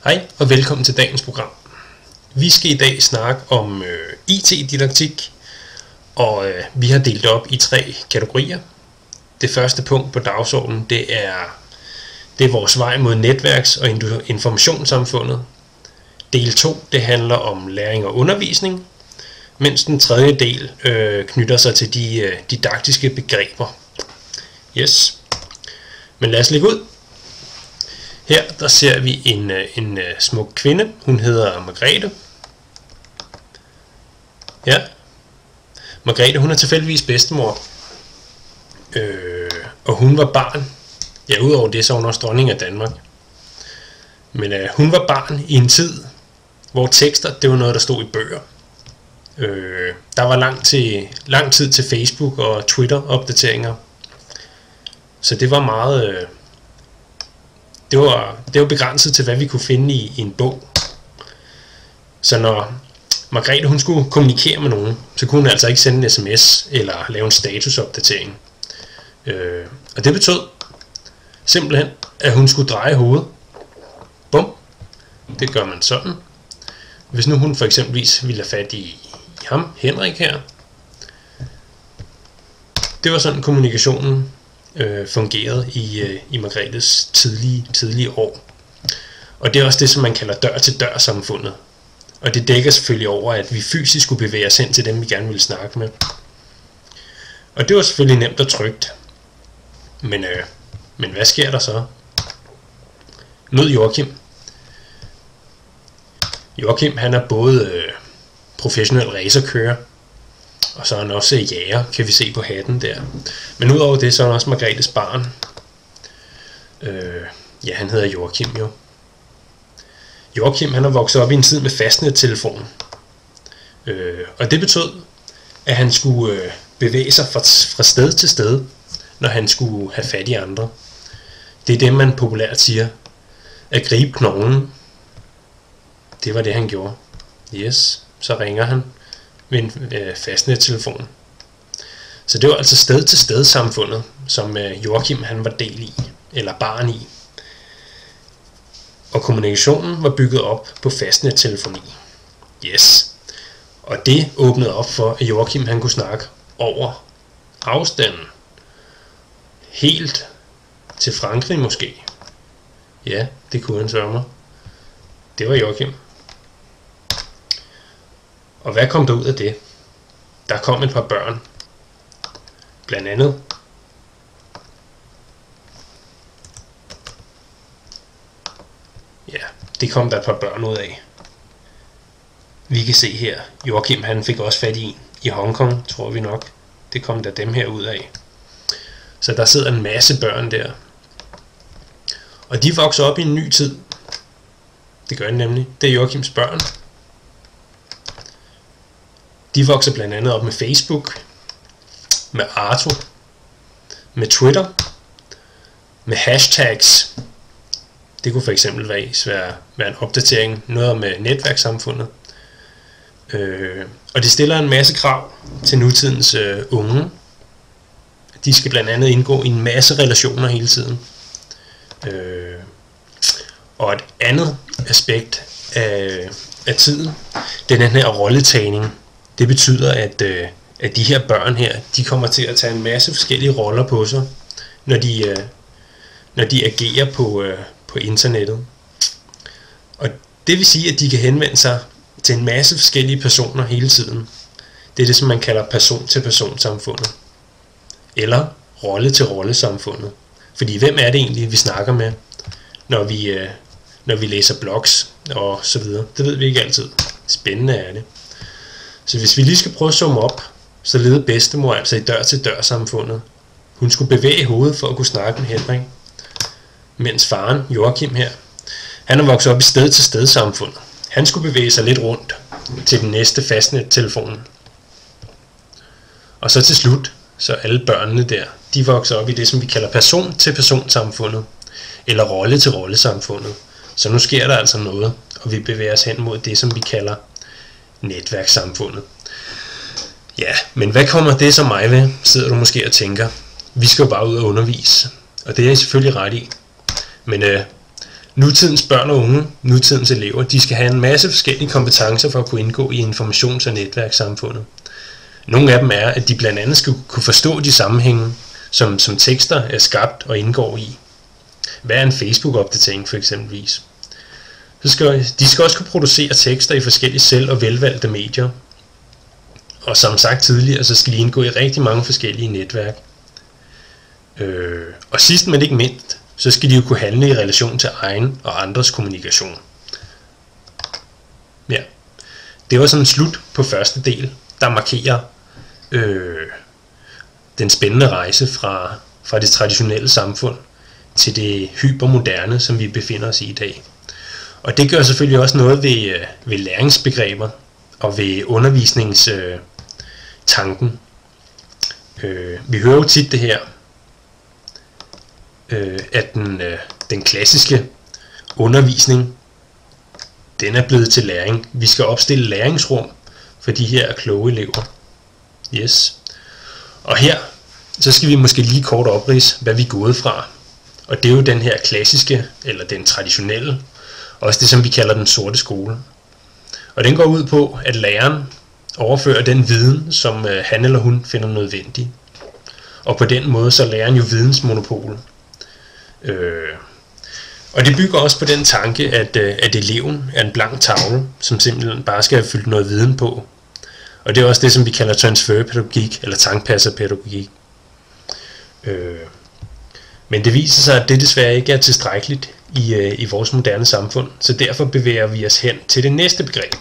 Hej og velkommen til dagens program. Vi skal i dag snakke om IT-didaktik, og vi har delt op i 3 kategorier. Det første punkt på dagsordenen, det er vores vej mod netværks- og informationssamfundet. Del 2, det handler om læring og undervisning, mens den tredje del knytter sig til de didaktiske begreber. Yes. Men lad os lægge ud. Her der ser vi en smuk kvinde. Hun hedder Margrethe. Ja. Margrethe, hun er tilfældigvis bedstemor. Og hun var barn. Ja, udover det, så var hun også dronning af Danmark. Men hun var barn i en tid, hvor tekster, det var noget, der stod i bøger. Der var lang tid til Facebook og Twitter-opdateringer. Så det var meget... Det var begrænset til, hvad vi kunne finde i en bog. Så når Margrethe hun skulle kommunikere med nogen, så kunne hun altså ikke sende en sms eller lave en statusopdatering. Og det betød simpelthen, at hun skulle dreje hovedet. Bum. Det gør man sådan. Hvis nu hun for eksempelvis ville have fat i ham, Henrik her. Det var sådan kommunikationen fungerede i Margrethes tidlige år. Og det er også det, som man kalder dør-til-dør samfundet. Og det dækker selvfølgelig over, at vi fysisk skulle bevæge os hen til dem, vi gerne ville snakke med. Og det var selvfølgelig nemt og trygt. Men hvad sker der så? Mød Joachim. Joachim, han er både professionel racerkører, og så er han også jæger, kan vi se på hatten der. Men udover det, så er han også Margrethes barn. Ja, han hedder Joachim jo. Joachim, han er vokset op i en tid med fastnettelefon. Og det betød, at han skulle bevæge sig fra sted til sted, når han skulle have fat i andre. Det er det, man populært siger, at gribe knoglen. Det var det, han gjorde. Yes, så ringer han med en fastnettelefon. Så det var altså sted til sted samfundet, som Joachim han var del i, eller barn i. Og kommunikationen var bygget op på fastnettelefoni. Yes. Og det åbnede op for, at Joachim han kunne snakke over afstanden. Helt til Frankrig måske. Ja, det kunne han sørge mig. Det var Joachim. Og hvad kom der ud af det? Der kom et par børn. Blandt andet ja, det kom der et par børn ud af. Vi kan se her, Joachim han fik også fat i Hongkong, tror vi nok. Det kom der dem her ud af. Så der sidder en masse børn der. Og de vokser op i en ny tid. Det gør de nemlig. Det er Joachims børn. De vokser blandt andet op med Facebook, med Arto, med Twitter, med hashtags. Det kunne for eksempel være en opdatering, noget med netværkssamfundet. Og det stiller en masse krav til nutidens unge. De skal blandt andet indgå i en masse relationer hele tiden. Og et andet aspekt af tiden, det er den her rolletagning. Det betyder, at de her børn her, de kommer til at tage en masse forskellige roller på sig, når de agerer på internettet. Og det vil sige, at de kan henvende sig til en masse forskellige personer hele tiden. Det er det, som man kalder person-til-person-samfundet. Eller rolle-til-rolle-samfundet. Fordi hvem er det egentlig, vi snakker med, når vi læser blogs og så videre? Det ved vi ikke altid. Spændende er det. Så hvis vi lige skal prøve at summe op, så levede bedstemor altså i dør-til-dør-samfundet. Hun skulle bevæge hovedet for at kunne snakke med Henrik. Mens faren, Joachim her, han er vokset op i sted-til-sted-samfundet. Han skulle bevæge sig lidt rundt til den næste fastnettelefon. Og så til slut, så alle børnene der, de vokser op i det, som vi kalder person-til-person-samfundet. Eller rolle-til-rolle-samfundet. Så nu sker der altså noget, og vi bevæger os hen mod det, som vi kalder netværkssamfundet. Ja, men hvad kommer det så mig ved, sidder du måske og tænker. Vi skal jo bare ud og undervise, og det er jeg selvfølgelig ret i. Men Nutidens børn og unge, nutidens elever, de skal have en masse forskellige kompetencer for at kunne indgå i informations- og netværkssamfundet. Nogle af dem er, at de blandt andet skal kunne forstå de sammenhænge, som tekster er skabt og indgår i. Hvad er en Facebook-opdatering for eksempelvis? De skal også kunne producere tekster i forskellige selv- og velvalgte medier. Og som sagt tidligere, så skal de indgå i rigtig mange forskellige netværk. Og sidst men ikke mindst, så skal de jo kunne handle i relation til egen og andres kommunikation. Ja, det var sådan slut på første del, der markerer den spændende rejse fra det traditionelle samfund til det hypermoderne, som vi befinder os i dag. Og det gør selvfølgelig også noget ved læringsbegreber og ved undervisningstanken. Vi hører jo tit det her, at den klassiske undervisning, den er blevet til læring. Vi skal opstille læringsrum for de her kloge elever. Yes. Og her, så skal vi måske lige kort opridse, hvad vi er gået fra. Og det er jo den her klassiske, eller den traditionelle, også det som vi kalder den sorte skole. Og den går ud på, at læreren overfører den viden, som han eller hun finder nødvendig. Og på den måde, så er læreren jo vidensmonopol. Og det bygger også på den tanke, at eleven er en blank tavle, som simpelthen bare skal have fyldt noget viden på. Og det er også det, som vi kalder transferpædagogik, eller tankpasserpædagogik. Men det viser sig, at det desværre ikke er tilstrækkeligt i vores moderne samfund, så derfor bevæger vi os hen til det næste begreb.